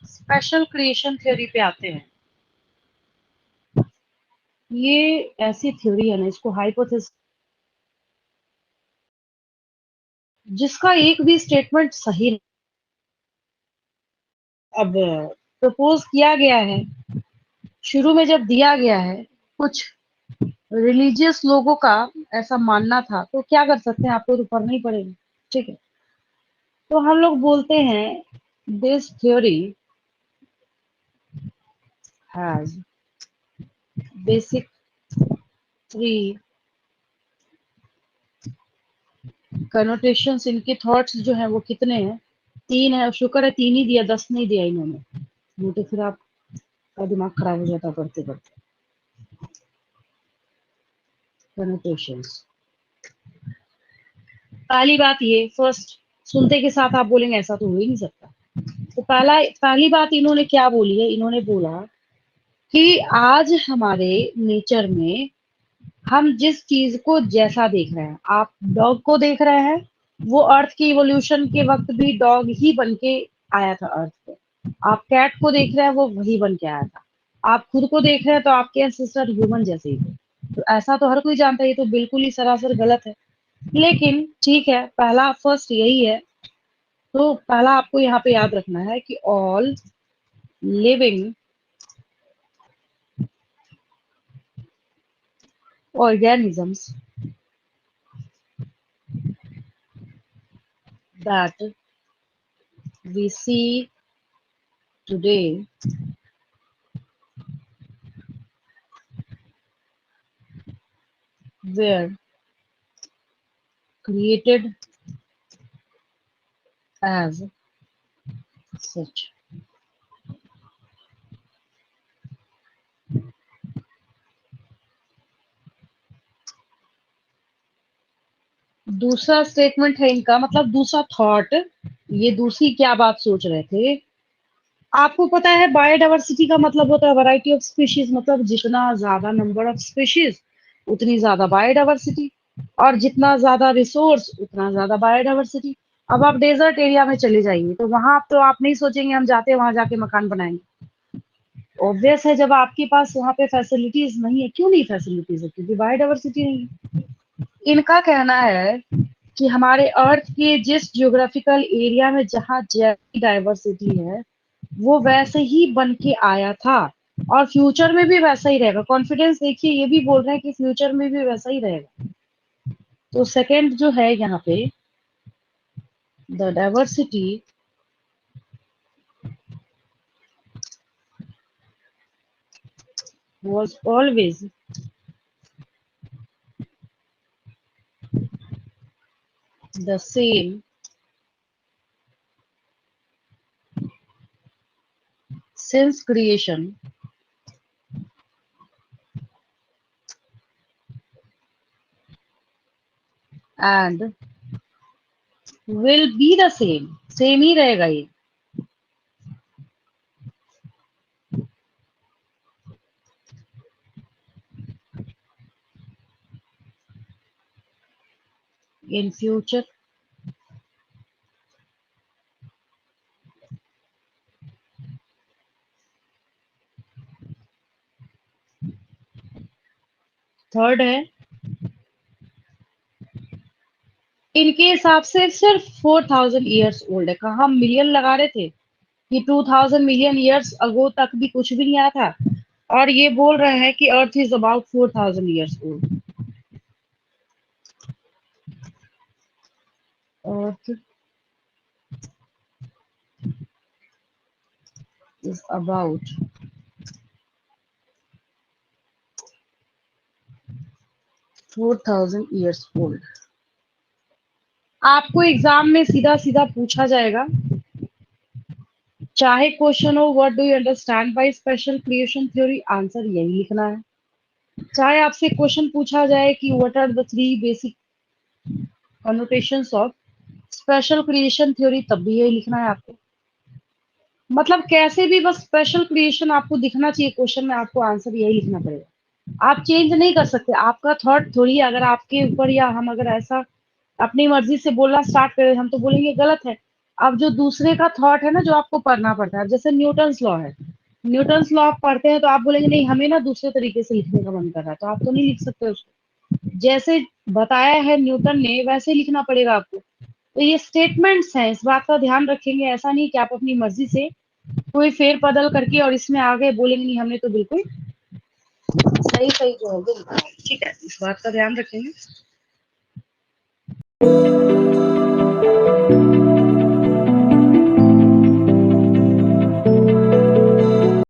Special creation theory पे आते हैं। ये ऐसी थ्योरी है ना, इसको हाइपोथेसिस, जिसका एक भी स्टेटमेंट सही नहीं। अब प्रपोज किया गया है, शुरू में जब दिया गया है, कुछ रिलीजियस लोगों का ऐसा मानना था, तो क्या कर सकते हैं, आपको तो करना ही पड़ेगा। ठीक है, तो हम लोग बोलते हैं this theory has basic three connotations. इनके थॉट्स जो हैं वो कितने हैं, तीन है। शुक्र है तीन ही दिया, 10 नहीं दिया इन्होंने, नहीं तो फिर आपका दिमाग खराब हो जाता पढ़ते पढ़ते। कनोटेशंस, पहली बात ये फर्स्ट सुनते के साथ आप बोलेंगे ऐसा तो हो ही नहीं सकता। तो पहली बात इन्होंने क्या बोली है, इन्होंने बोला कि आज हमारे नेचर में हम जिस चीज को जैसा देख रहे हैं, आप डॉग को देख रहे हैं, वो अर्थ की इवोल्यूशन के वक्त भी डॉग ही बन के आया था अर्थ पे। आप कैट को देख रहे हैं, वो वही बन के आया था। आप खुद को देख रहे हैं तो आपके एंसेस्टर ह्यूमन जैसे ही थे। तो ऐसा तो हर कोई जानता है, ये तो बिल्कुल ही सरासर गलत है। लेकिन ठीक है, पहला फर्स्ट यही है। तो पहला आपको यहाँ पे याद रखना है कि all living organisms that we see today were created as such. दूसरा स्टेटमेंट है इनका, मतलब दूसरा थॉट, ये दूसरी क्या बात सोच रहे थे। आपको पता है बायोडायवर्सिटी का मतलब होता है वैरायटी ऑफ स्पीशीज, मतलब जितना ज्यादा नंबर ऑफ स्पीशीज उतनी ज्यादा बायोडायवर्सिटी, और जितना ज्यादा रिसोर्स उतना ज्यादा बायोडायवर्सिटी। अब आप डेजर्ट एरिया में चले जाइए तो वहां तो आप नहीं सोचेंगे हम जाते हैं वहां जाके मकान बनाएंगे। ऑब्वियस है, जब आपके पास वहां पे फैसिलिटीज नहीं है, क्यों नहीं फैसिलिटीज है, क्योंकि बायोडायवर्सिटी नहीं है। इनका कहना है कि हमारे अर्थ के जिस ज्योग्राफिकल एरिया में जहाँ जैविक डाइवर्सिटी है, वो वैसे ही बन के आया था, और फ्यूचर में भी वैसा ही रहेगा। कॉन्फिडेंस देखिए, ये भी बोल रहे हैं कि फ्यूचर में भी वैसा ही रहेगा। तो सेकंड जो है यहाँ पे, the diversity was always the same since creation and will be the same, same ही रहेगा ये। इन फ्यूचर, थर्ड है इनके हिसाब से सिर्फ 4000 ईयर्स ओल्ड है। कहा हम मिलियन लगा रहे थे कि 2000 मिलियन ईयर्स अगो तक भी कुछ भी नहीं आया था, और ये बोल रहे हैं कि earth is about 4000 years old. Earth is about 4000 years old. आपको एग्जाम में सीधा सीधा पूछा जाएगा, चाहे क्वेश्चन हो what do you understand by special creation theory, answer यही लिखना है। चाहे आपसे क्वेश्चन पूछा जाए कि what are the three basic connotations of special creation theory, तब भी यही लिखना है आपको। मतलब कैसे भी बस स्पेशल क्रिएशन आपको दिखना चाहिए क्वेश्चन में, आपको आंसर यही लिखना पड़ेगा। आप चेंज नहीं कर सकते, आपका थॉट थोड़ी, अगर आपके ऊपर या हम अगर ऐसा अपनी मर्जी से बोलना स्टार्ट करें, हम तो बोलेंगे गलत है। अब जो दूसरे का थॉट है ना, जो आपको पढ़ना पड़ता है, जैसे न्यूटन्स लॉ है, न्यूटन्स लॉ आप पढ़ते हैं तो आप बोलेंगे नहीं, हमें ना दूसरे तरीके से लिखने का मन कर रहा है, तो आप तो नहीं लिख सकते उसको। जैसे बताया है न्यूटन ने, वैसे ही लिखना पड़ेगा आपको। तो ये स्टेटमेंट्स हैं, इस बात का ध्यान रखेंगे। ऐसा नहीं कि आप अपनी मर्जी से कोई फेर बदल करके और इसमें आगे बोलेंगे नहीं, हमने तो बिल्कुल सही सही जो है वो लिखा है। ठीक है, इस बात का ध्यान रखेंगे।